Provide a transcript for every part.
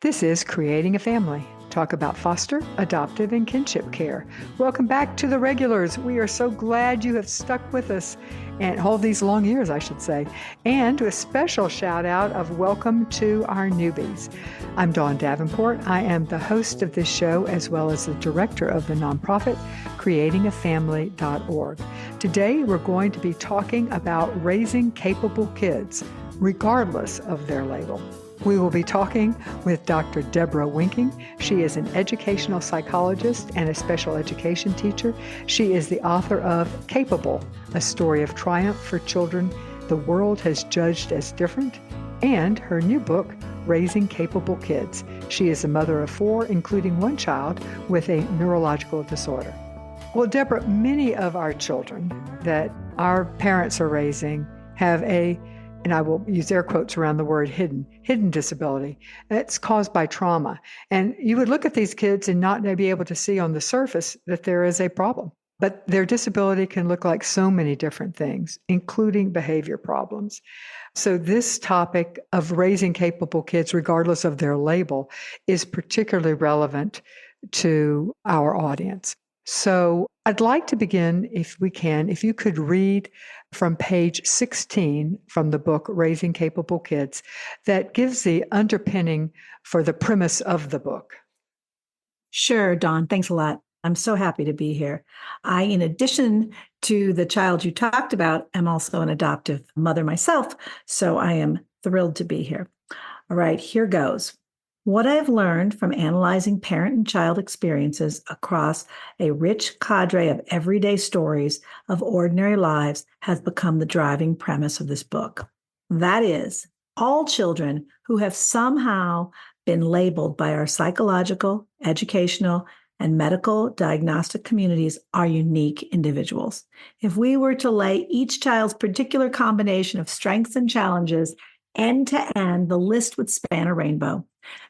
This is Creating a Family. Talk about foster, adoptive, and kinship care. Welcome back to the regulars. We are so glad you have stuck with us and all these long years, I should say. And a special shout out of welcome to our newbies. I'm Dawn Davenport. I am the host of this show as well as the director of the nonprofit creatingafamily.org. Today, we're going to be talking about raising capable kids, regardless of their label. We will be talking with Dr. Deborah Winking. She is an educational psychologist and a special education teacher. She is the author of Capable, a story of triumph for children the world has judged as different, and her new book, Raising Capable Kids. She is a mother of 4, including one child with a neurological disorder. Well, Deborah, many of our children that our parents are raising have and I will use air quotes around the word hidden disability. It's caused by trauma. And you would look at these kids and not be able to see on the surface that there is a problem. But their disability can look like so many different things, including behavior problems. So this topic of raising capable kids, regardless of their label, is particularly relevant to our audience. So I'd like to begin, if we can, if you could read from page 16 from the book, Raising Capable Kids, that gives the underpinning for the premise of the book. Sure, Dawn. Thanks a lot. I'm so happy to be here. I, in addition to the child you talked about, am also an adoptive mother myself, so I am thrilled to be here. All right, here goes. What I have learned from analyzing parent and child experiences across a rich cadre of everyday stories of ordinary lives has become the driving premise of this book. That is, all children who have somehow been labeled by our psychological, educational, and medical diagnostic communities are unique individuals. If we were to lay each child's particular combination of strengths and challenges end to end, the list would span a rainbow.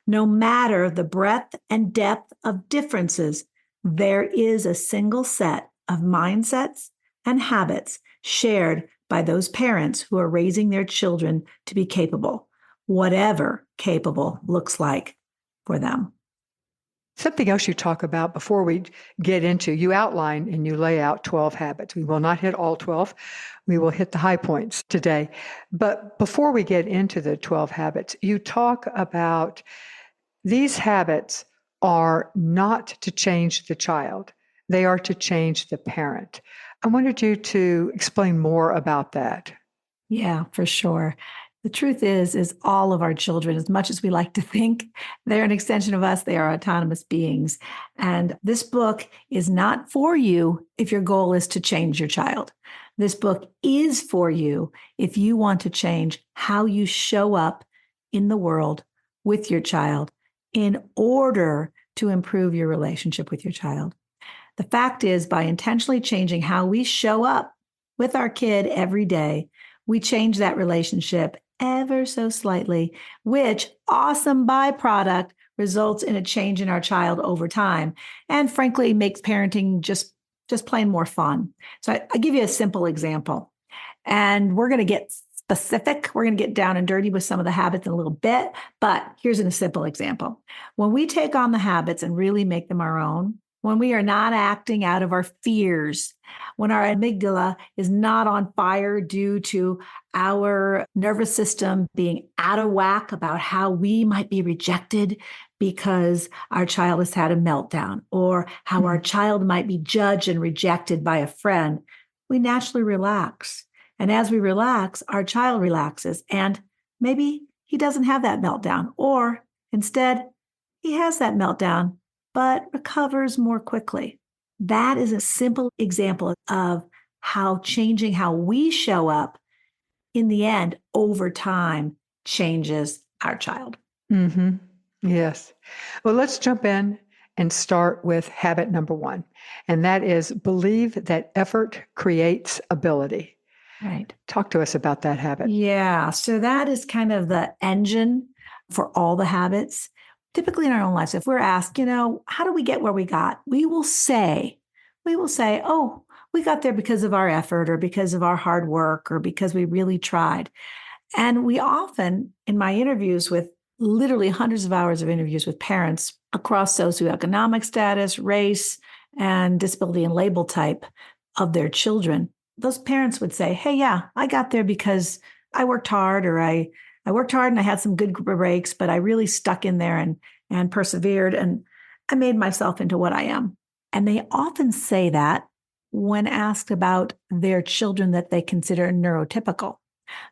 No matter the breadth and depth of differences, there is a single set of mindsets and habits shared by those parents who are raising their children to be capable, whatever capable looks like for them. Something else you talk about before we get into, you outline and you lay out 12 habits. We will not hit all 12. We will hit the high points today. But before we get into the 12 habits, you talk about these habits are not to change the child. They are to change the parent. I wanted you to explain more about that. Yeah, for sure. The truth is all of our children, as much as we like to think they're an extension of us, they are autonomous beings. And this book is not for you if your goal is to change your child. This book is for you if you want to change how you show up in the world with your child in order to improve your relationship with your child. The fact is, by intentionally changing how we show up with our kid every day, we change that relationship ever so slightly, which awesome byproduct results in a change in our child over time, and frankly makes parenting just plain more fun. So I give you a simple example, and we're going to get specific. We're going to get down and dirty with some of the habits in a little bit, but here's a simple example. When we take on the habits and really make them our own, when we are not acting out of our fears, when our amygdala is not on fire due to our nervous system being out of whack about how we might be rejected because our child has had a meltdown, or how our child might be judged and rejected by a friend, we naturally relax. And as we relax, our child relaxes, and maybe he doesn't have that meltdown, or instead he has that meltdown, but recovers more quickly. That is a simple example of how changing how we show up in the end over time changes our child. Mm-hmm. Yes. Well, let's jump in and start with habit number 1. And that is believe that effort creates ability. Right. Talk to us about that habit. Yeah. So that is kind of the engine for all the habits. Typically in our own lives, if we're asked, how do we get where we got? We will say, oh, we got there because of our effort or because of our hard work or because we really tried. And we often, in my interviews with literally hundreds of hours of interviews with parents across socioeconomic status, race, and disability and label type of their children. Those parents would say, hey, yeah, I got there because I worked hard, or I worked hard and I had some good breaks, but I really stuck in there and persevered, and I made myself into what I am. And they often say that when asked about their children that they consider neurotypical.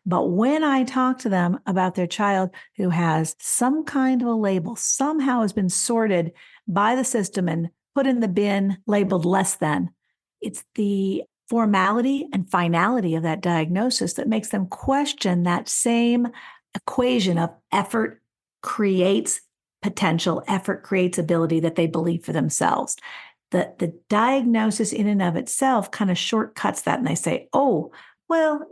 But when I talk to them about their child who has some kind of a label, somehow has been sorted by the system and put in the bin labeled less than, it's the formality and finality of that diagnosis that makes them question that same equation of effort creates potential, effort creates ability that they believe for themselves. The diagnosis in and of itself kind of shortcuts that. And they say, oh, well,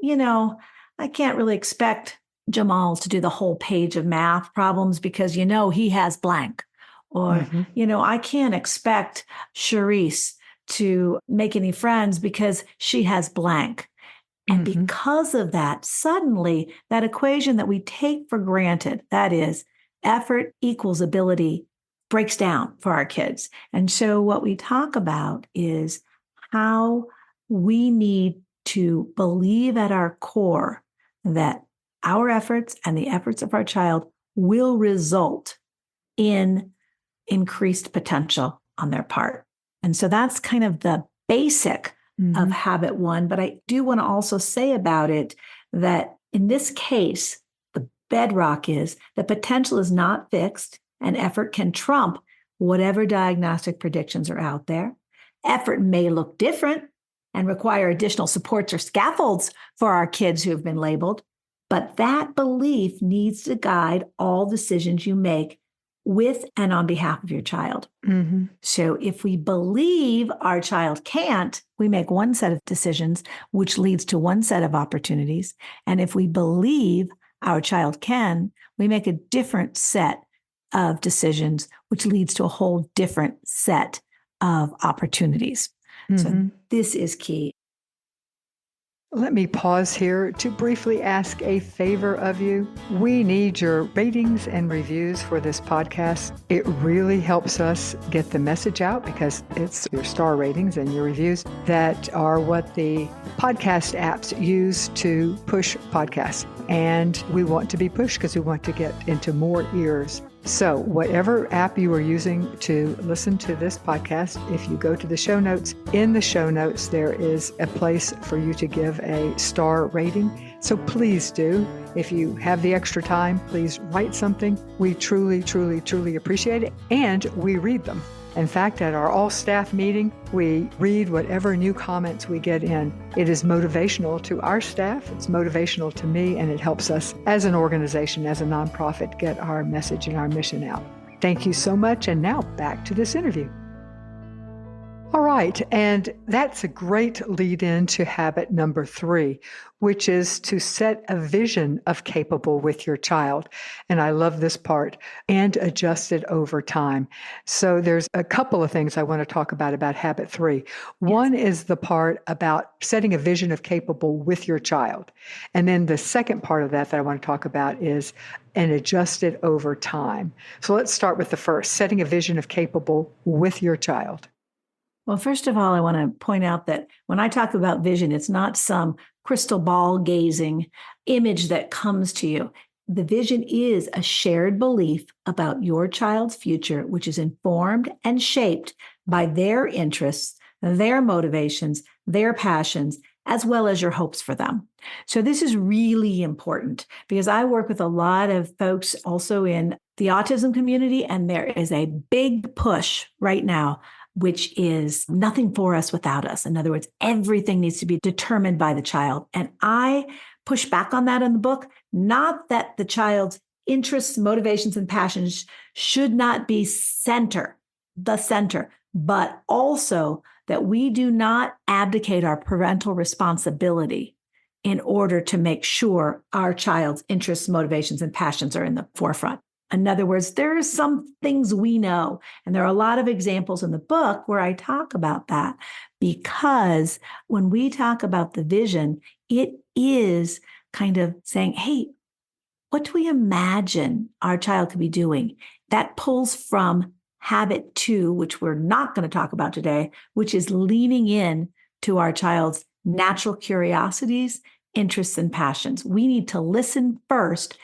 I can't really expect Jamal to do the whole page of math problems because, he has blank. Or, I can't expect Charisse to make any friends because she has blank. And because of that, suddenly that equation that we take for granted, that is effort equals ability, breaks down for our kids. And so what we talk about is how we need to believe at our core that our efforts and the efforts of our child will result in increased potential on their part. And so that's kind of the basic of habit one. But I do want to also say about it that in this case, the bedrock is that potential is not fixed and effort can trump whatever diagnostic predictions are out there. Effort may look different and require additional supports or scaffolds for our kids who have been labeled, but that belief needs to guide all decisions you make with and on behalf of your child. So if we believe our child can't, we make one set of decisions, which leads to one set of opportunities. And if we believe our child can, we make a different set of decisions, which leads to a whole different set of opportunities. So this is key. Let me pause here to briefly ask a favor of you. We need your ratings and reviews for this podcast. It really helps us get the message out because it's your star ratings and your reviews that are what the podcast apps use to push podcasts. And we want to be pushed because we want to get into more ears. So whatever app you are using to listen to this podcast, if you go to the show notes, in the show notes, there is a place for you to give a star rating. So please do. If you have the extra time, please write something. We truly, truly, truly appreciate it. And we read them. In fact, at our all-staff meeting, we read whatever new comments we get in. It is motivational to our staff, it's motivational to me, and it helps us as an organization, as a nonprofit, get our message and our mission out. Thank you so much, and now back to this interview. All right, and that's a great lead-in to habit number 3, which is to set a vision of capable with your child. And I love this part, and adjust it over time. So there's a couple of things I want to talk about habit 3. One is the part about setting a vision of capable with your child. And then the second part of that I want to talk about is and adjust it over time. So let's start with the first, setting a vision of capable with your child. Well, first of all, I want to point out that when I talk about vision, it's not some crystal ball gazing image that comes to you. The vision is a shared belief about your child's future, which is informed and shaped by their interests, their motivations, their passions, as well as your hopes for them. So this is really important because I work with a lot of folks also in the autism community, and there is a big push right now which is nothing for us without us. In other words, everything needs to be determined by the child. And I push back on that in the book, not that the child's interests, motivations, and passions should not be the center, but also that we do not abdicate our parental responsibility in order to make sure our child's interests, motivations, and passions are in the forefront. In other words, there are some things we know, and there are a lot of examples in the book where I talk about that, because when we talk about the vision, it is kind of saying, hey, what do we imagine our child could be doing? That pulls from habit 2, which we're not going to talk about today, which is leaning in to our child's natural curiosities, interests, and passions. We need to listen first.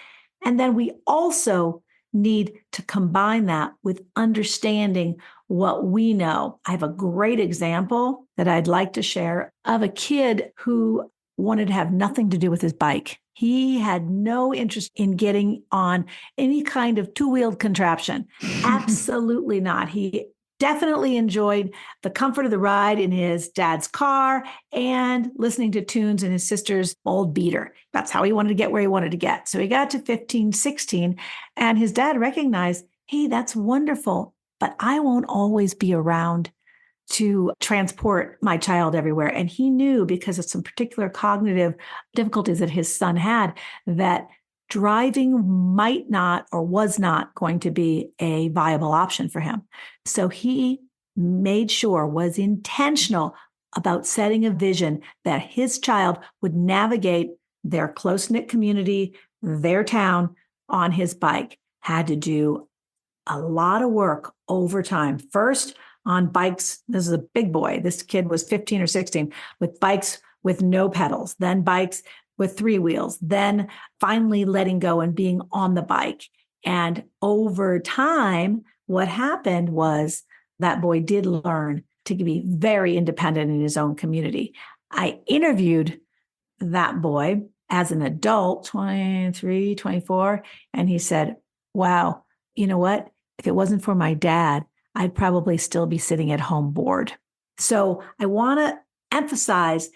And then we also need to combine that with understanding what we know. I have a great example that I'd like to share of a kid who wanted to have nothing to do with his bike. He had no interest in getting on any kind of two-wheeled contraption. Absolutely not. He definitely enjoyed the comfort of the ride in his dad's car and listening to tunes in his sister's old beater. That's how he wanted to get where he wanted to get. So he got to 15, 16, and his dad recognized, hey, that's wonderful, but I won't always be around to transport my child everywhere. And he knew, because of some particular cognitive difficulties that his son had, that driving might not or was not going to be a viable option for him. So he made sure, was intentional about setting a vision that his child would navigate their close-knit community, their town on his bike. Had to do a lot of work over time. First, on bikes. This is a big boy. This kid was 15 or 16 with bikes with no pedals, then bikes with 3 wheels, then finally letting go and being on the bike. And over time, what happened was that boy did learn to be very independent in his own community. I interviewed that boy as an adult, 23, 24, and he said, wow, you know what? If it wasn't for my dad, I'd probably still be sitting at home bored. So I want to emphasize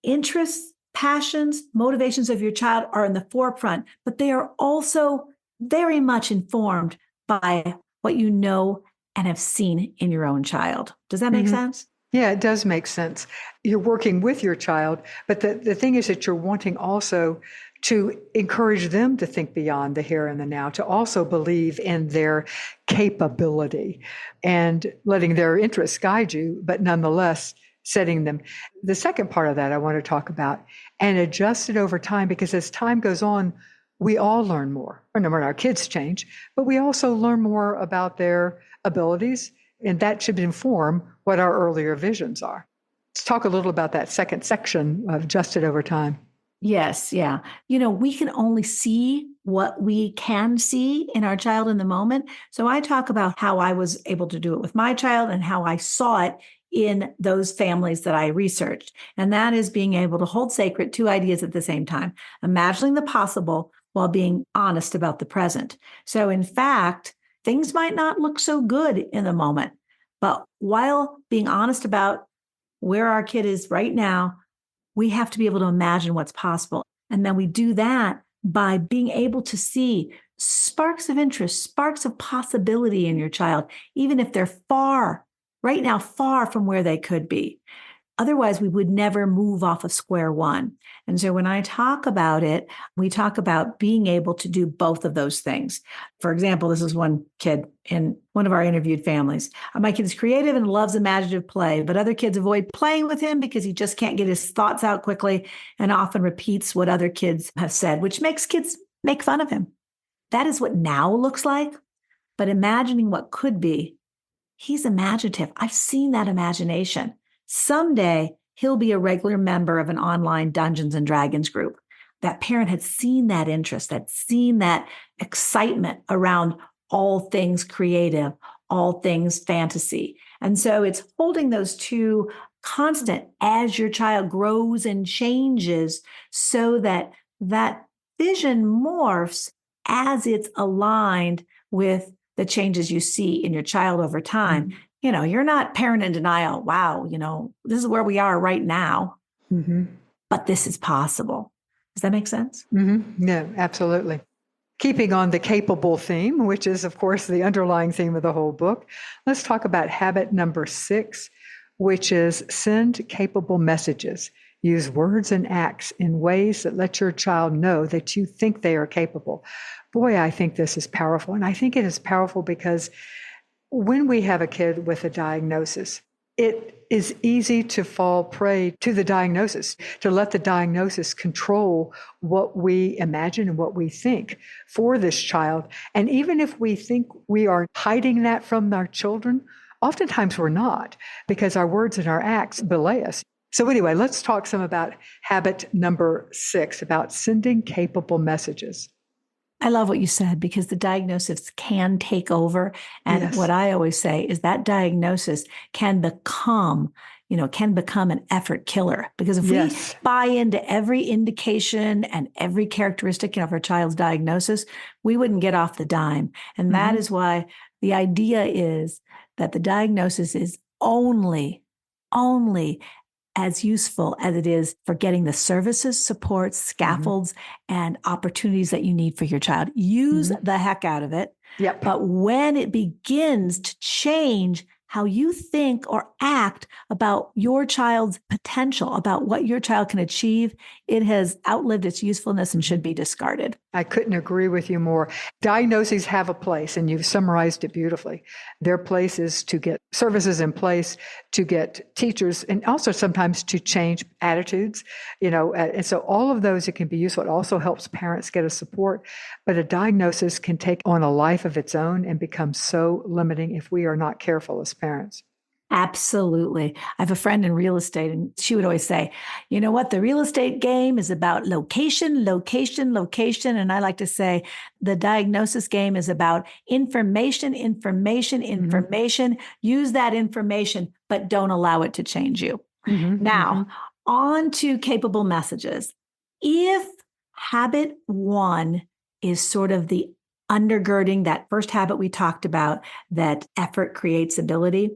interests, passions, motivations of your child are in the forefront, but they are also very much informed by what you know and have seen in your own child. Does that make sense? Yeah, it does make sense. You're working with your child, but the thing is that you're wanting also to encourage them to think beyond the here and the now, to also believe in their capability and letting their interests guide you, but nonetheless setting them. The second part of that I want to talk about, and adjust it over time, because as time goes on, we all learn more. When our kids change, but we also learn more about their abilities, and that should inform what our earlier visions are. Let's talk a little about that second section of adjusted over time. Yes. Yeah. We can only see what we can see in our child in the moment. So I talk about how I was able to do it with my child and how I saw it in those families that I researched. And that is being able to hold sacred 2 ideas at the same time, imagining the possible while being honest about the present. So in fact, things might not look so good in the moment, but while being honest about where our kid is right now, we have to be able to imagine what's possible. And then we do that by being able to see sparks of interest, sparks of possibility in your child, even if they're right now, far from where they could be. Otherwise, we would never move off of square one. And so when I talk about it, we talk about being able to do both of those things. For example, this is one kid in one of our interviewed families. My kid is creative and loves imaginative play, but other kids avoid playing with him because he just can't get his thoughts out quickly and often repeats what other kids have said, which makes kids make fun of him. That is what now looks like. But imagining what could be, he's imaginative. I've seen that imagination. Someday, he'll be a regular member of an online Dungeons and Dragons group. That parent had seen that interest, had seen that excitement around all things creative, all things fantasy. And so it's holding those two constant as your child grows and changes so that that vision morphs as it's aligned with the changes you see in your child over time. Mm-hmm. You're not parent in denial. Wow, this is where we are right now, but this is possible. Does that make sense? Yeah, absolutely. Keeping on the capable theme, which is, of course, the underlying theme of the whole book, let's talk about habit number 6, which is send capable messages. Use words and acts in ways that let your child know that you think they are capable. Boy, I think this is powerful. And I think it is powerful because when we have a kid with a diagnosis, it is easy to fall prey to the diagnosis, to let the diagnosis control what we imagine and what we think for this child. And even if we think we are hiding that from our children, oftentimes we're not, because our words and our acts belay us. So anyway, let's talk some about habit number 6, about sending capable messages. I love what you said, because the diagnosis can take over. And Yes. what I always say is that diagnosis can become an effort killer. Because if we Yes. buy into every indication and every characteristic of our child's diagnosis, we wouldn't get off the dime. And that is why the idea is that the diagnosis is only as useful as it is for getting the services, supports, scaffolds, and opportunities that you need for your child. Use the heck out of it. Yep. But when it begins to change how you think or act about your child's potential, about what your child can achieve, it has outlived its usefulness and should be discarded. I couldn't agree with you more. Diagnoses have a place, and you've summarized it beautifully. Their place is to get services in place, to get teachers, and also sometimes to change attitudes, and so all of those, it can be useful. It also helps parents get a support, but a diagnosis can take on a life of its own and become so limiting if we are not careful as parents. Absolutely. I have a friend in real estate, and she would always say, you know what? The real estate game is about location, location, location. And I like to say the diagnosis game is about information, information, information. Use that information, but don't allow it to change you. Now, on to capable messages. If habit 1 is sort of the undergirding that first habit we talked about, that effort creates ability,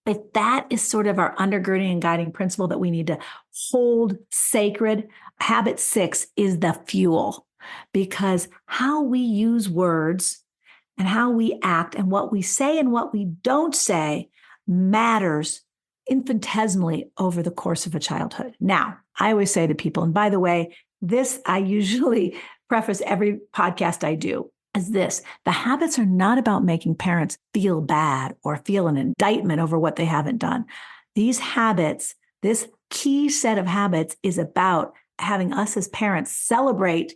if that is sort of our undergirding and guiding principle that we need to hold sacred, habit 6 is the fuel, because how we use words and how we act and what we say and what we don't say matters infinitesimally over the course of a childhood. Now, I always say to people, and by the way, this I usually preface every podcast I do, is this: the habits are not about making parents feel bad or feel an indictment over what they haven't done. These habits, this key set of habits, is about having us as parents celebrate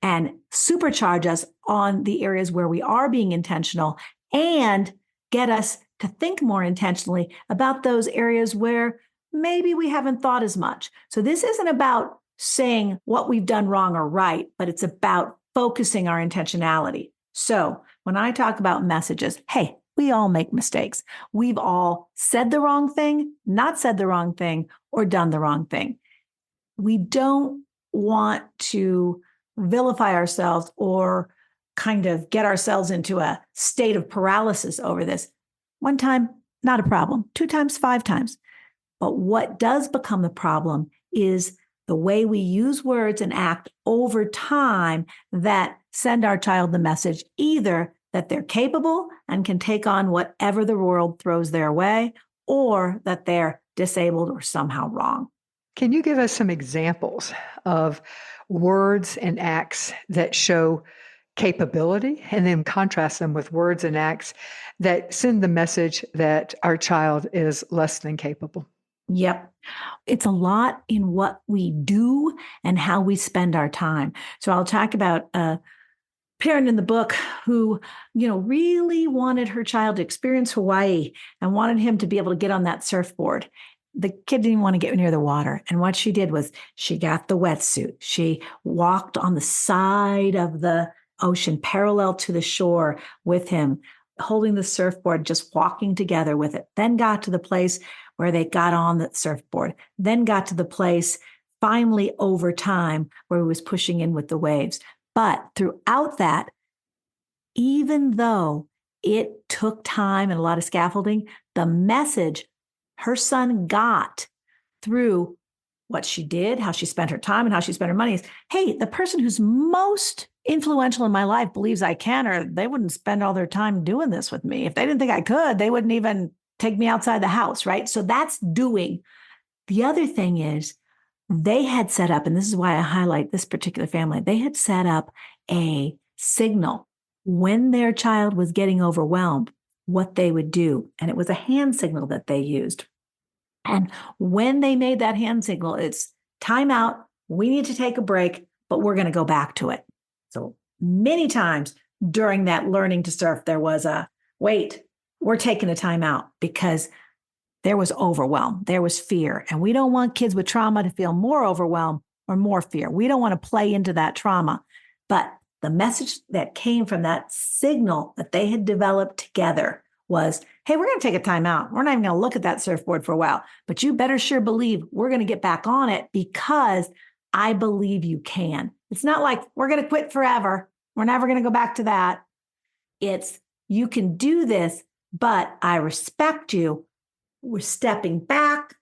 and supercharge us on the areas where we are being intentional, and get us to think more intentionally about those areas where maybe we haven't thought as much. So this isn't about saying what we've done wrong or right, but it's about focusing our intentionality. So when I talk about messages, hey, we all make mistakes. We've all said the wrong thing, not said the wrong thing, or done the wrong thing. We don't want to vilify ourselves or kind of get ourselves into a state of paralysis over this. 1 time, not a problem. 2 times, 5 times. But what does become the problem is the way we use words and act over time that send our child the message either that they're capable and can take on whatever the world throws their way, or that they're disabled or somehow wrong. Can you give us some examples of words and acts that show capability, and then contrast them with words and acts that send the message that our child is less than capable? Yep. It's a lot in what we do and how we spend our time. So I'll talk about a parent in the book who, really wanted her child to experience Hawaii and wanted him to be able to get on that surfboard. The kid didn't want to get near the water. And what she did was she got the wetsuit. She walked on the side of the ocean parallel to the shore with him, holding the surfboard, just walking together with it. Then got to the place where they got on the surfboard, then got to the place finally over time where he was pushing in with the waves. But throughout that, even though it took time and a lot of scaffolding, the message her son got through what she did, how she spent her time and how she spent her money is, hey, the person who's most influential in my life believes I can, or they wouldn't spend all their time doing this with me. If they didn't think I could, they wouldn't even take me outside the house, right? So that's doing. The other thing is they had set up, and this is why I highlight this particular family, they had set up a signal when their child was getting overwhelmed. what they would do. And it was a hand signal that they used. And when they made that hand signal, it's time out. We need to take a break, but we're going to go back to it. So many times during that learning to surf, there was a wait, we're taking a time out because there was overwhelm. There was fear. And we don't want kids with trauma to feel more overwhelmed or more fear. We don't want to play into that trauma. But the message that came from that signal that they had developed together was, hey, we're going to take a time out. We're not even going to look at that surfboard for a while, but you better sure believe we're going to get back on it because I believe you can. It's not like we're going to quit forever. We're never going to go back to that. It's you can do this, but I respect you. We're stepping back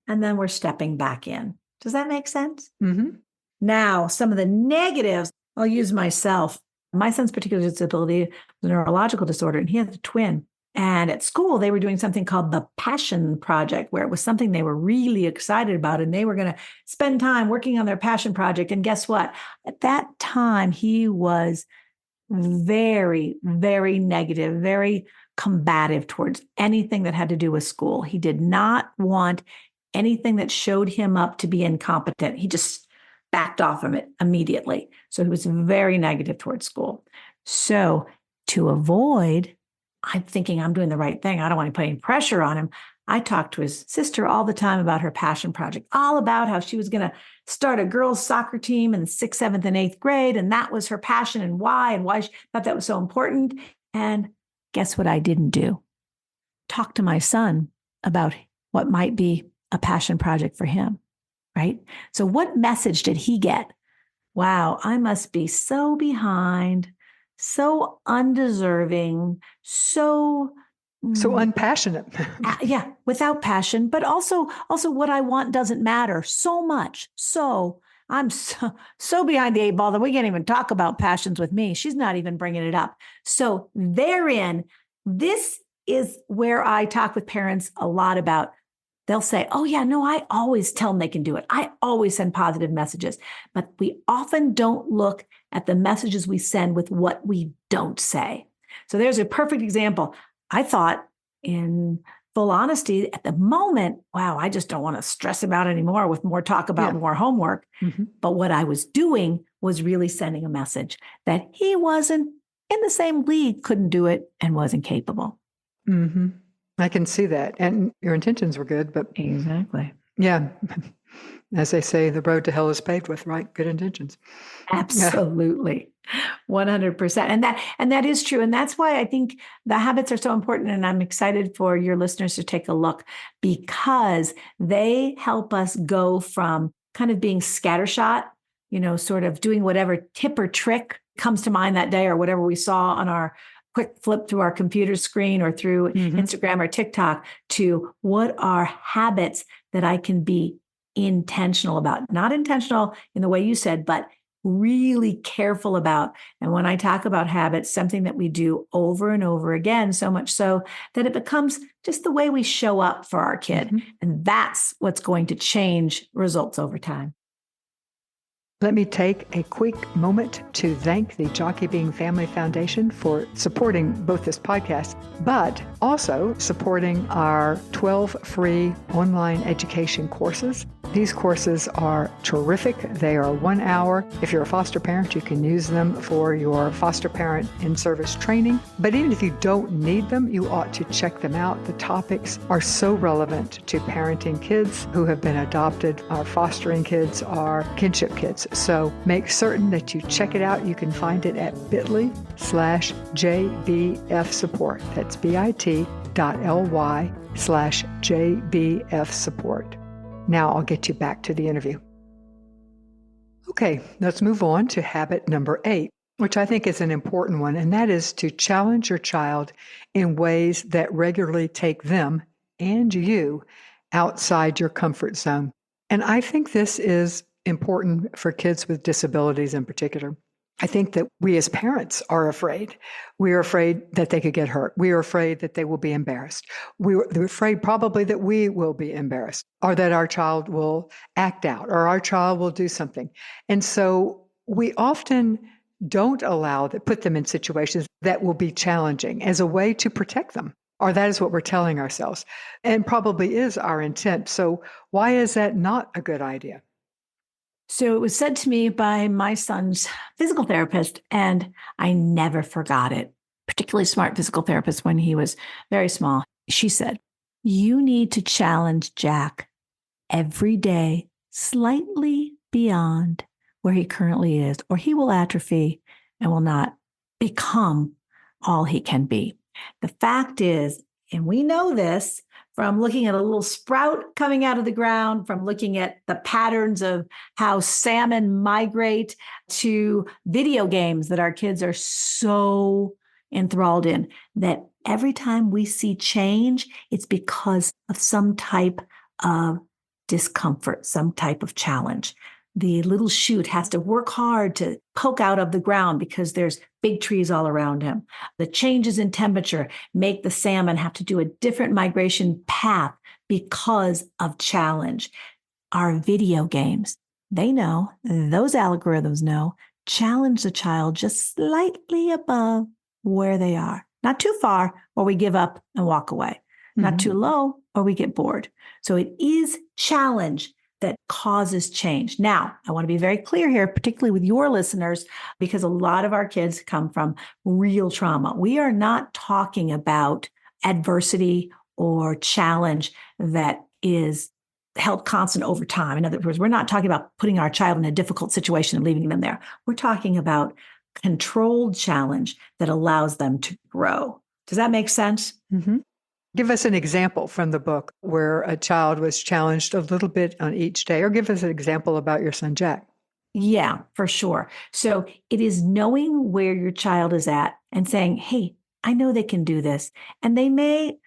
and then we're stepping back in. Does that make sense? Mm-hmm. Now, some of the negatives, I'll use myself. My son's particular disability was a neurological disorder, and he has a twin. And at school, they were doing something called the Passion Project, where it was something they were really excited about. And they were going to spend time working on their passion project. And guess what? At that time, he was very, very negative, very combative towards anything that had to do with school. He did not want anything that showed him up to be incompetent. He just backed off from it immediately. So he was very negative towards school. So to avoid, I'm thinking I'm doing the right thing. I don't want to put any pressure on him. I talked to his sister all the time about her passion project, all about how she was going to start a girls' soccer team in the 6th, 7th, and 8th grade. And that was her passion and why she thought that was so important. And guess what I didn't do? Talk to my son about what might be a passion project for him, right? So what message did he get? Wow, I must be so behind, so undeserving, so unpassionate. yeah, without passion, but also what I want doesn't matter so much. So I'm so behind the 8 ball that we can't even talk about passions with me. She's not even bringing it up. So therein, this is where I talk with parents a lot about. They'll say, oh yeah, no, I always tell them they can do it. I always send positive messages, but we often don't look at the messages we send with what we don't say. So there's a perfect example. I thought, in full honesty, at the moment, wow, I just don't want to stress about it anymore with more talk about more homework. Mm-hmm. But what I was doing was really sending a message that he wasn't in the same league, couldn't do it, and wasn't capable. Mm-hmm. I can see that. And your intentions were good, but exactly. Yeah. As they say, the road to hell is paved with, right? Good intentions. Absolutely. 100%. And that is true. And that's why I think the habits are so important. And I'm excited for your listeners to take a look because they help us go from kind of being scattershot, sort of doing whatever tip or trick comes to mind that day or whatever we saw on our quick flip through our computer screen or through Instagram or TikTok, to what are habits that I can be intentional about, not intentional in the way you said, but really careful about. And when I talk about habits, something that we do over and over again, so much so that it becomes just the way we show up for our kid. And that's what's going to change results over time. Let me take a quick moment to thank the Jockey Being Family Foundation for supporting both this podcast, but also supporting our 12 free online education courses. These courses are terrific. They are 1 hour. If you're a foster parent, you can use them for your foster parent in-service training. But even if you don't need them, you ought to check them out. The topics are so relevant to parenting kids who have been adopted, our fostering kids, our kinship kids. So make certain that you check it out. You can find it at bit.ly/JBF support. That's bit.ly/JBF support. Now I'll get you back to the interview. Okay, let's move on to habit number 8, which I think is an important one, and that is to challenge your child in ways that regularly take them and you outside your comfort zone. And I think this is important for kids with disabilities in particular. I think that we as parents are afraid. We are afraid that they could get hurt. We are afraid that they will be embarrassed. We're afraid probably that we will be embarrassed or that our child will act out or our child will do something. And so we often don't allow that, put them in situations that will be challenging as a way to protect them. Or that is what we're telling ourselves, and probably is our intent. So why is that not a good idea? So it was said to me by my son's physical therapist, and I never forgot it. Particularly smart physical therapist when he was very small. She said, "You need to challenge Jack every day slightly beyond where he currently is, or he will atrophy and will not become all he can be." The fact is, and we know this from looking at a little sprout coming out of the ground, from looking at the patterns of how salmon migrate, to video games that our kids are so enthralled in, that every time we see change, it's because of some type of discomfort, some type of challenge. The little shoot has to work hard to poke out of the ground because there's big trees all around him. The changes in temperature make the salmon have to do a different migration path because of challenge. Our video games, they know, those algorithms know, challenge the child just slightly above where they are. Not too far, or we give up and walk away. Not too low, or we get bored. So it is challenge that causes change. Now, I want to be very clear here, particularly with your listeners, because a lot of our kids come from real trauma. We are not talking about adversity or challenge that is held constant over time. In other words, we're not talking about putting our child in a difficult situation and leaving them there. We're talking about controlled challenge that allows them to grow. Does that make sense? Mm-hmm. Give us an example from the book where a child was challenged a little bit on each day, or give us an example about your son, Jack. Yeah, for sure. So it is knowing where your child is at and saying, "Hey, I know they can do this." And they may,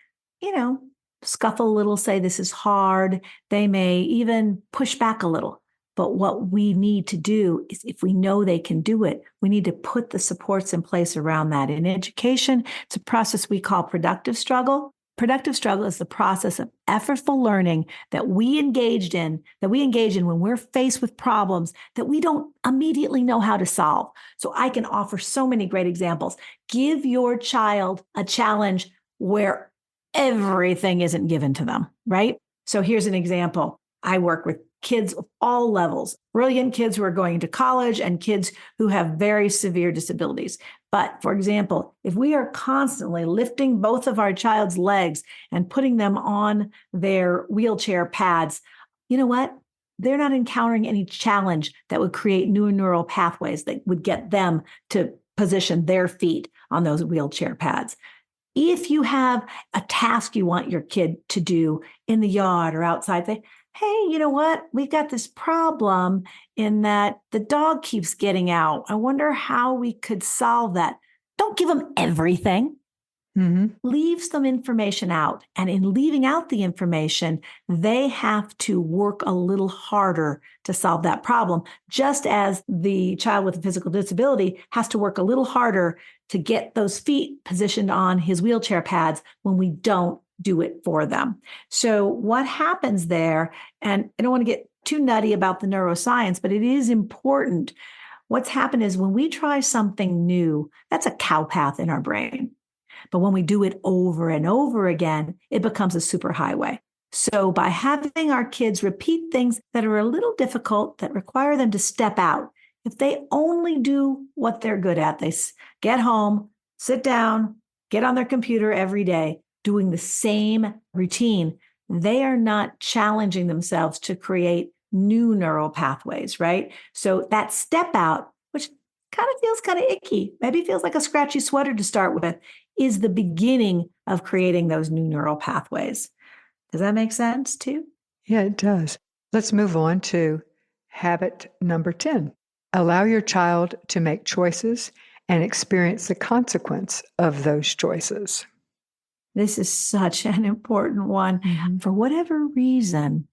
scuffle a little, say this is hard. They may even push back a little. But what we need to do is, if we know they can do it, we need to put the supports in place around that. In education, it's a process we call productive struggle. Productive struggle is the process of effortful learning that we engage in when we're faced with problems that we don't immediately know how to solve. So I can offer so many great examples. Give your child a challenge where everything isn't given to them, right? So here's an example. I work with kids of all levels, brilliant kids who are going to college and kids who have very severe disabilities. But for example, if we are constantly lifting both of our child's legs and putting them on their wheelchair pads, you know what? They're not encountering any challenge that would create new neural pathways that would get them to position their feet on those wheelchair pads. If you have a task you want your kid to do in the yard or outside, say, "Hey, you know what? We've got this problem in that the dog keeps getting out. I wonder how we could solve that." Don't give them everything. Mm-hmm. Leave some information out. And in leaving out the information, they have to work a little harder to solve that problem, just as the child with a physical disability has to work a little harder to get those feet positioned on his wheelchair pads when we don't do it for them. So what happens there, and I don't want to get too nutty about the neuroscience, but it is important. What's happened is when we try something new, that's a cow path in our brain. But when we do it over and over again, it becomes a superhighway. So by having our kids repeat things that are a little difficult, that require them to step out, if they only do what they're good at, they get home, sit down, get on their computer every day, doing the same routine, they are not challenging themselves to create new neural pathways, right? So that step out, which kind of feels kind of icky, maybe feels like a scratchy sweater to start with, is the beginning of creating those new neural pathways. Does that make sense too? Yeah, it does. Let's move on to habit number 10. Allow your child to make choices and experience the consequence of those choices. This is such an important one. Mm-hmm. For whatever reason,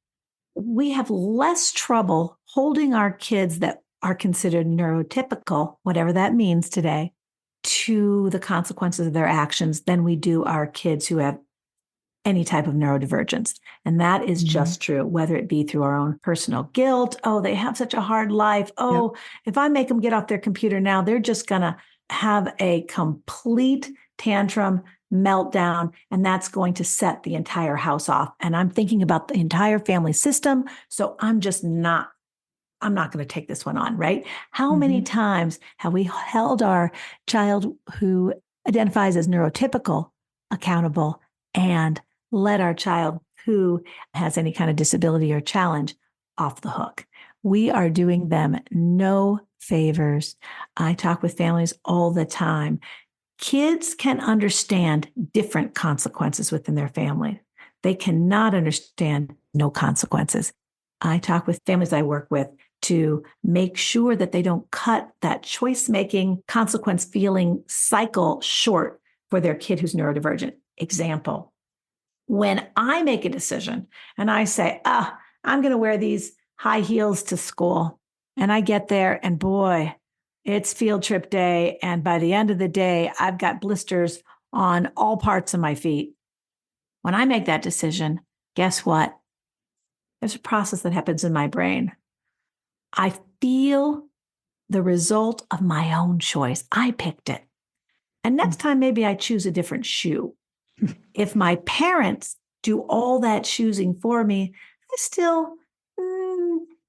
we have less trouble holding our kids that are considered neurotypical, whatever that means today, to the consequences of their actions than we do our kids who have any type of neurodivergence. And that is just true, whether it be through our own personal guilt. Oh, they have such a hard life. Oh, if I make them get off their computer now, they're just going to have a complete tantrum, meltdown, and that's going to set the entire house off. And I'm thinking about the entire family system. So I'm not going to take this one on, right? How many times have we held our child who identifies as neurotypical accountable and let our child who has any kind of disability or challenge off the hook? We are doing them no favors. I talk with families all the time. Kids can understand different consequences within their family. They cannot understand no consequences. I talk with families I work with to make sure that they don't cut that choice-making, consequence-feeling cycle short for their kid who's neurodivergent. Example, when I make a decision and I say, I'm going to wear these high heels to school, and I get there and boy, it's field trip day. And by the end of the day, I've got blisters on all parts of my feet. When I make that decision, guess what? There's a process that happens in my brain. I feel the result of my own choice. I picked it. And next time, maybe I choose a different shoe. If my parents do all that choosing for me, I still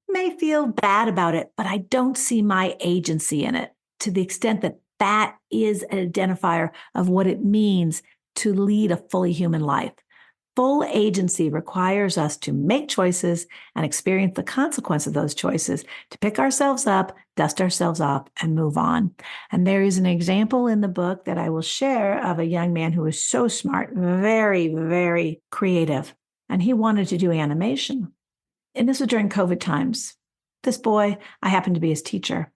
may feel bad about it, but I don't see my agency in it to the extent that that is an identifier of what it means to lead a fully human life. Full agency requires us to make choices and experience the consequence of those choices, to pick ourselves up, dust ourselves off, and move on. And there is an example in the book that I will share of a young man who was so smart, very, very creative, and he wanted to do animation. And this was during COVID times. This boy, I happened to be his teacher.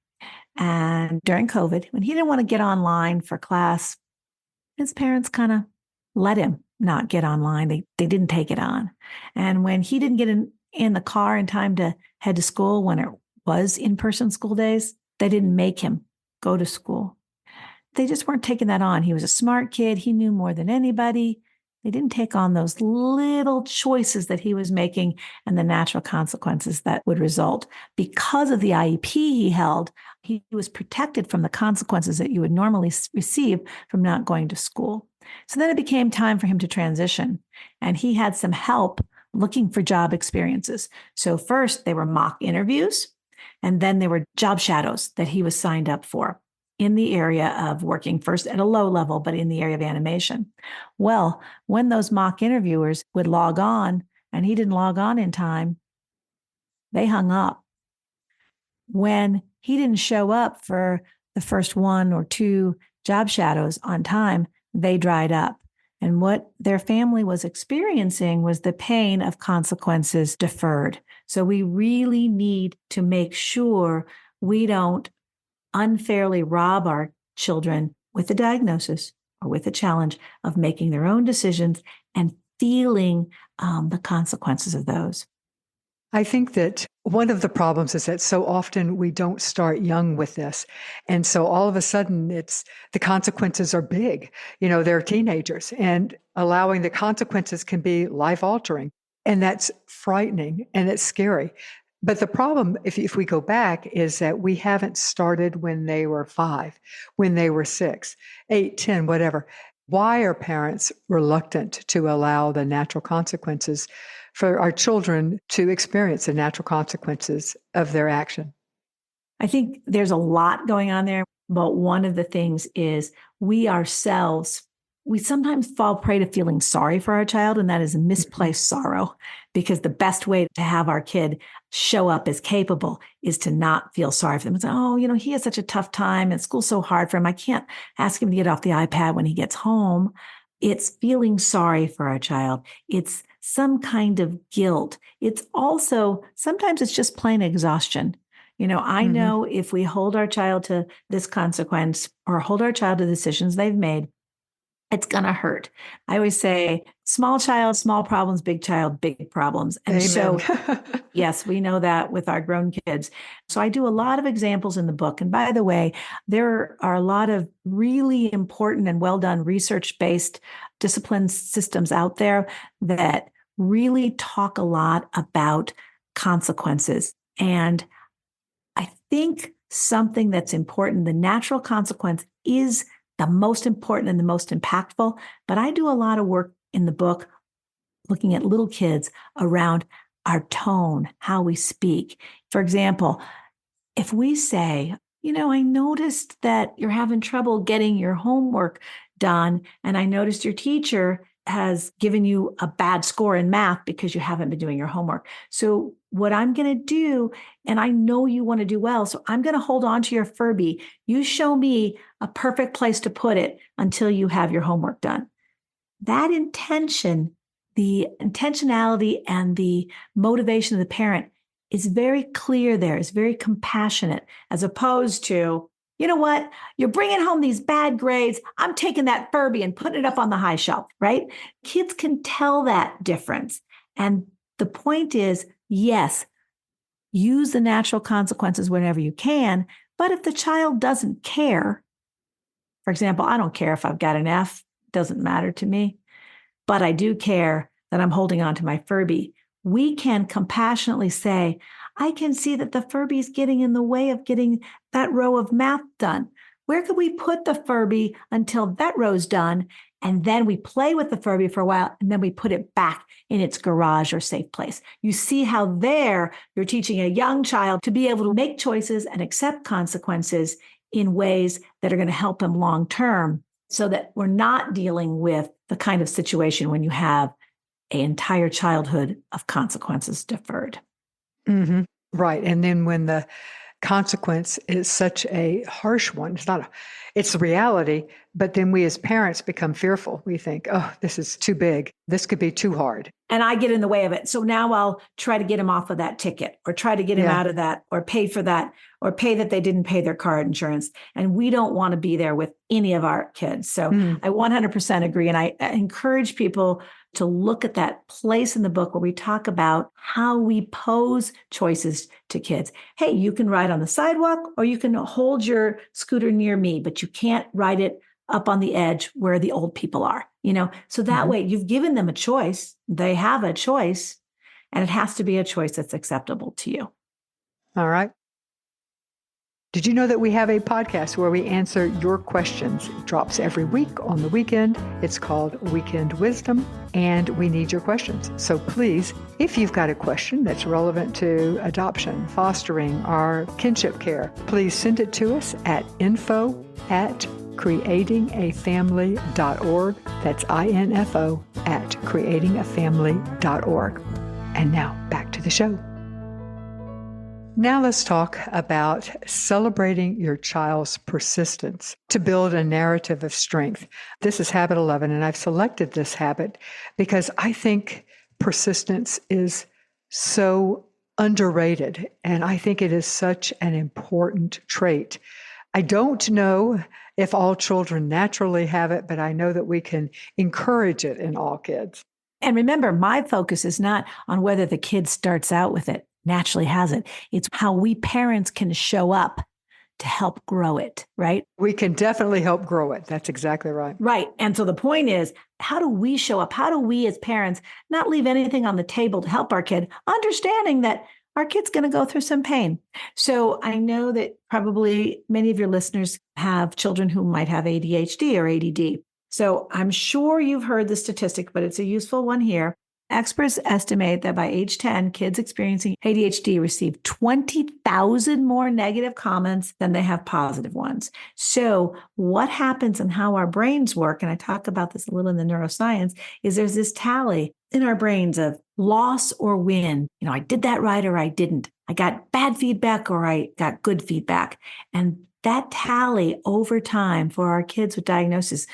And during COVID, when he didn't want to get online for class, his parents kind of let him not get online. They didn't take it on. And when he didn't get in the car in time to head to school when it was in-person school days, they didn't make him go to school. They just weren't taking that on. He was a smart kid. He knew more than anybody. They didn't take on those little choices that he was making and the natural consequences that would result. Because of the IEP he held, he was protected from the consequences that you would normally receive from not going to school. So then it became time for him to transition, and he had some help looking for job experiences. So first they were mock interviews, and then there were job shadows that he was signed up for in the area of working first at a low level, but in the area of animation. Well, when those mock interviewers would log on and he didn't log on in time, they hung up. When he didn't show up for the first one or two job shadows on time, they dried up. And what their family was experiencing was the pain of consequences deferred. So we really need to make sure we don't unfairly rob our children with a diagnosis or with a challenge of making their own decisions and feeling the consequences of those. I think that one of the problems is that so often we don't start young with this. And so all of a sudden the consequences are big. They're teenagers, and allowing the consequences can be life altering. And that's frightening and it's scary. But the problem, if we go back, is that we haven't started when they were 5, when they were 6, 8, 10, whatever. Why are parents reluctant to allow the natural consequences for our children to experience the natural consequences of their action? I think there's a lot going on there, but one of the things is we ourselves, we sometimes fall prey to feeling sorry for our child, and that is a misplaced sorrow, because the best way to have our kid show up as capable is to not feel sorry for them. It's, he has such a tough time and school's so hard for him. I can't ask him to get off the iPad when he gets home. It's feeling sorry for our child. It's some kind of guilt. It's also, sometimes it's just plain exhaustion. I know if we hold our child to this consequence or hold our child to decisions they've made, it's going to hurt. I always say, small child, small problems, big child, big problems. And Amen. so, yes, we know that with our grown kids. So I do a lot of examples in the book. And by the way, there are a lot of really important and well done research-based discipline systems out there that really talk a lot about consequences. And I think something that's important, the natural consequence is the most important and the most impactful. But I do a lot of work in the book looking at little kids around our tone, how we speak. For example, if we say, I noticed that you're having trouble getting your homework done, and I noticed your teacher has given you a bad score in math because you haven't been doing your homework. So what I'm going to do, and I know you want to do well, so I'm going to hold on to your Furby. You show me a perfect place to put it until you have your homework done. That intention, the intentionality and the motivation of the parent is very clear there, is very compassionate, as opposed to, you know what, you're bringing home these bad grades. I'm taking that Furby and putting it up on the high shelf, right? Kids can tell that difference. And the point is, yes, use the natural consequences whenever you can. But if the child doesn't care, for example, I don't care if I've got an F, doesn't matter to me, but I do care that I'm holding on to my Furby. We can compassionately say, I can see that the Furby is getting in the way of getting that row of math done. Where could we put the Furby until that row's done? And then we play with the Furby for a while, and then we put it back in its garage or safe place. You see how there you're teaching a young child to be able to make choices and accept consequences in ways that are going to help them long term, so that we're not dealing with the kind of situation when you have an entire childhood of consequences deferred. Mm-hmm. Right. And then when the consequence is such a harsh one, it's the reality, but then we as parents become fearful. We think, oh, this is too big. This could be too hard. And I get in the way of it. So now I'll try to get him off of that ticket, or try to get him out of that, or pay for that, or pay that they didn't pay their car insurance. And we don't want to be there with any of our kids. So I 100% agree. And I encourage people to look at that place in the book where we talk about how we pose choices to kids. Hey, you can ride on the sidewalk, or you can hold your scooter near me, but you can't ride it up on the edge where the old people are, so that way you've given them a choice. They have a choice, and it has to be a choice that's acceptable to you. All right. Did you know that we have a podcast where we answer your questions? It drops every week on the weekend. It's called Weekend Wisdom, and we need your questions. So please, if you've got a question that's relevant to adoption, fostering, or kinship care, please send it to us at info@creatingafamily.org. That's info@creatingafamily.org. And now back to the show. Now let's talk about celebrating your child's persistence to build a narrative of strength. This is habit 11, and I've selected this habit because I think persistence is so underrated, and I think it is such an important trait. I don't know if all children naturally have it, but I know that we can encourage it in all kids. And remember, my focus is not on whether the kid starts out with it, naturally has it. It's how we parents can show up to help grow it, right? We can definitely help grow it. That's exactly right. Right. And so the point is, how do we show up? How do we as parents not leave anything on the table to help our kid, understanding that our kid's going to go through some pain? So I know that probably many of your listeners have children who might have ADHD or ADD. So I'm sure you've heard the statistic, but it's a useful one here. Experts estimate that by age 10, kids experiencing ADHD receive 20,000 more negative comments than they have positive ones. So what happens and how our brains work, and I talk about this a little in the neuroscience, is there's this tally in our brains of loss or win. I did that right or I didn't. I got bad feedback or I got good feedback. And that tally over time for our kids with diagnosis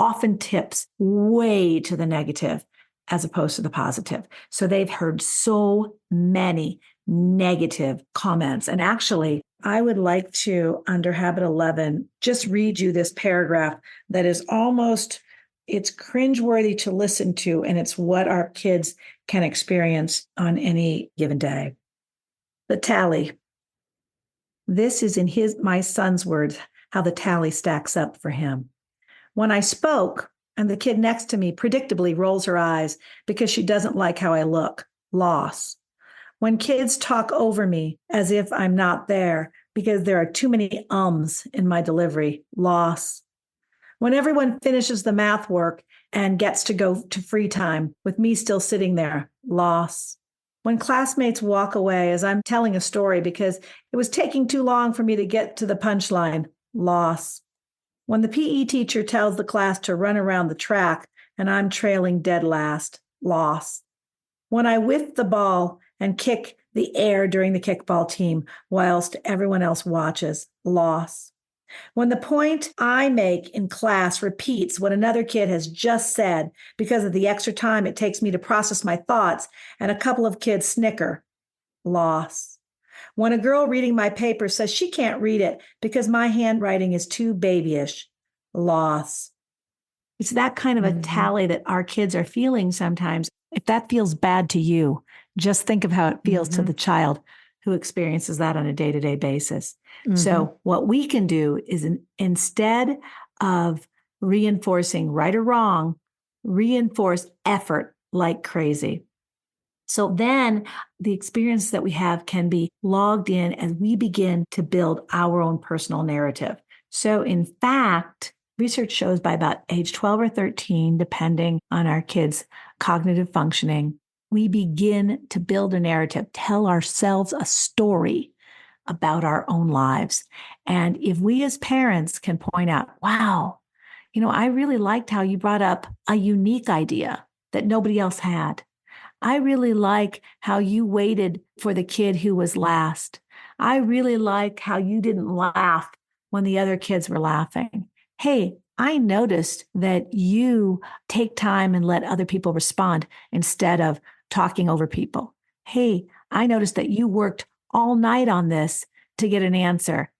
often tips way to the negative as opposed to the positive. So they've heard so many negative comments. And actually, I would like to, under habit 11, just read you this paragraph that is almost It's cringeworthy to listen to, and it's what our kids can experience on any given day. The tally. This is in my son's words, how the tally stacks up for him. When I spoke, and the kid next to me predictably rolls her eyes because she doesn't like how I look, loss. When kids talk over me as if I'm not there because there are too many ums in my delivery, loss. When everyone finishes the math work and gets to go to free time with me still sitting there, loss. When classmates walk away as I'm telling a story because it was taking too long for me to get to the punchline, loss. When the PE teacher tells the class to run around the track and I'm trailing dead last, loss. When I whiff the ball and kick the air during the kickball team whilst everyone else watches, loss. When the point I make in class repeats what another kid has just said because of the extra time it takes me to process my thoughts and a couple of kids snicker, loss. When a girl reading my paper says she can't read it because my handwriting is too babyish, loss. It's that kind of a tally that our kids are feeling sometimes. If that feels bad to you, just think of how it feels to the child who experiences that on a day-to-day basis. So what we can do is instead of reinforcing right or wrong, reinforce effort like crazy. So then the experience that we have can be logged in as we begin to build our own personal narrative. So in fact, research shows by about age 12 or 13, depending on our kids' cognitive functioning, we begin to build a narrative, tell ourselves a story about our own lives. And if we as parents can point out, wow, I really liked how you brought up a unique idea that nobody else had. I really like how you waited for the kid who was last. I really like how you didn't laugh when the other kids were laughing. Hey, I noticed that you take time and let other people respond instead of talking over people. Hey, I noticed that you worked all night on this to get an answer.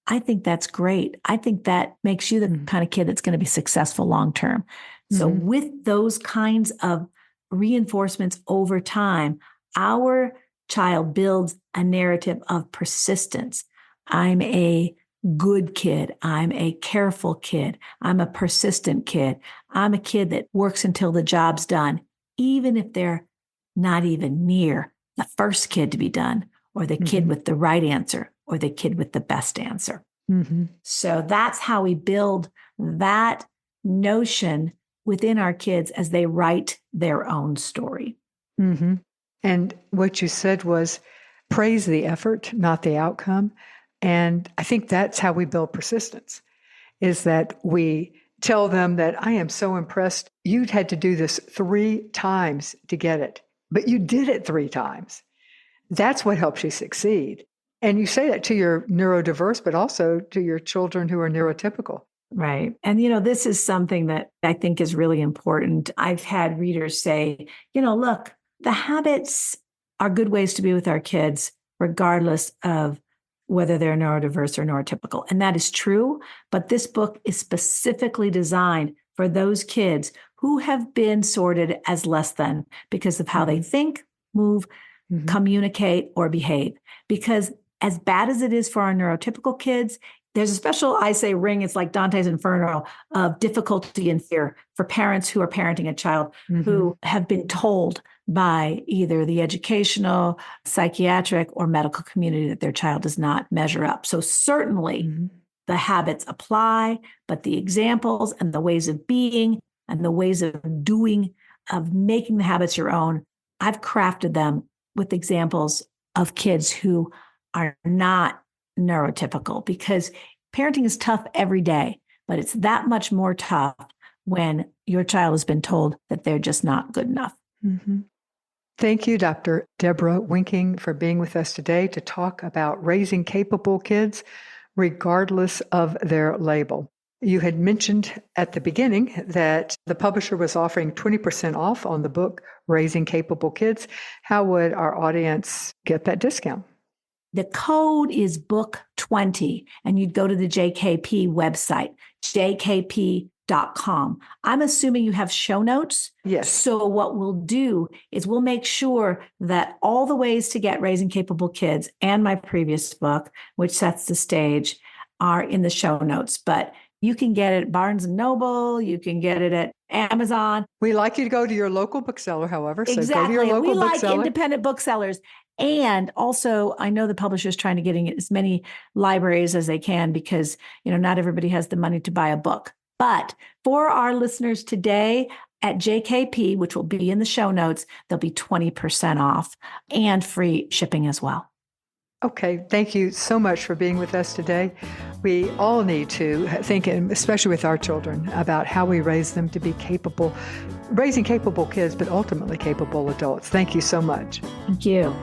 I think that's great. I think that makes you the kind of kid that's going to be successful long term. So with those kinds of reinforcements over time, our child builds a narrative of persistence. I'm a good kid. I'm a careful kid. I'm a persistent kid. I'm a kid that works until the job's done, even if they're not even near the first kid to be done, or the kid with the right answer, or the kid with the best answer. So that's how we build that notion within our kids as they write their own story. And what you said was praise the effort, not the outcome. And I think that's how we build persistence, is that we tell them that I am so impressed. You'd had to do this 3 times to get it, but you did it 3 times. That's what helps you succeed. And you say that to your neurodiverse, but also to your children who are neurotypical. Right. And, this is something that I think is really important. I've had readers say, look, the habits are good ways to be with our kids, regardless of whether they're neurodiverse or neurotypical. And that is true. But this book is specifically designed for those kids who have been sorted as less than because of how they think, move, communicate, or behave. Because as bad as it is for our neurotypical kids, there's a special, I say, ring. It's like Dante's Inferno of difficulty and fear for parents who are parenting a child who have been told by either the educational, psychiatric, or medical community that their child does not measure up. So certainly the habits apply, but the examples and the ways of being and the ways of doing, of making the habits your own, I've crafted them with examples of kids who are not neurotypical, because parenting is tough every day, but it's that much more tough when your child has been told that they're just not good enough. Thank you, Dr. Deborah Winking, for being with us today to talk about raising capable kids regardless of their label. You had mentioned at the beginning that the publisher was offering 20% off on the book, Raising Capable Kids. How would our audience get that discount? The code is book 20, and you'd go to the JKP website, jkp.com/book com. I'm assuming you have show notes. Yes. So what we'll do is we'll make sure that all the ways to get Raising Capable Kids and my previous book, which sets the stage, are in the show notes. But you can get it at Barnes and Noble. You can get it at Amazon. We like you to go to your local bookseller, however. Exactly. So go to your local we like bookseller. Independent booksellers. And also, I know the publisher is trying to get in as many libraries as they can because, not everybody has the money to buy a book. But for our listeners today at JKP, which will be in the show notes, there'll be 20% off and free shipping as well. Okay, thank you so much for being with us today. We all need to think, especially with our children, about how we raise them to be capable, raising capable kids, but ultimately capable adults. Thank you so much. Thank you.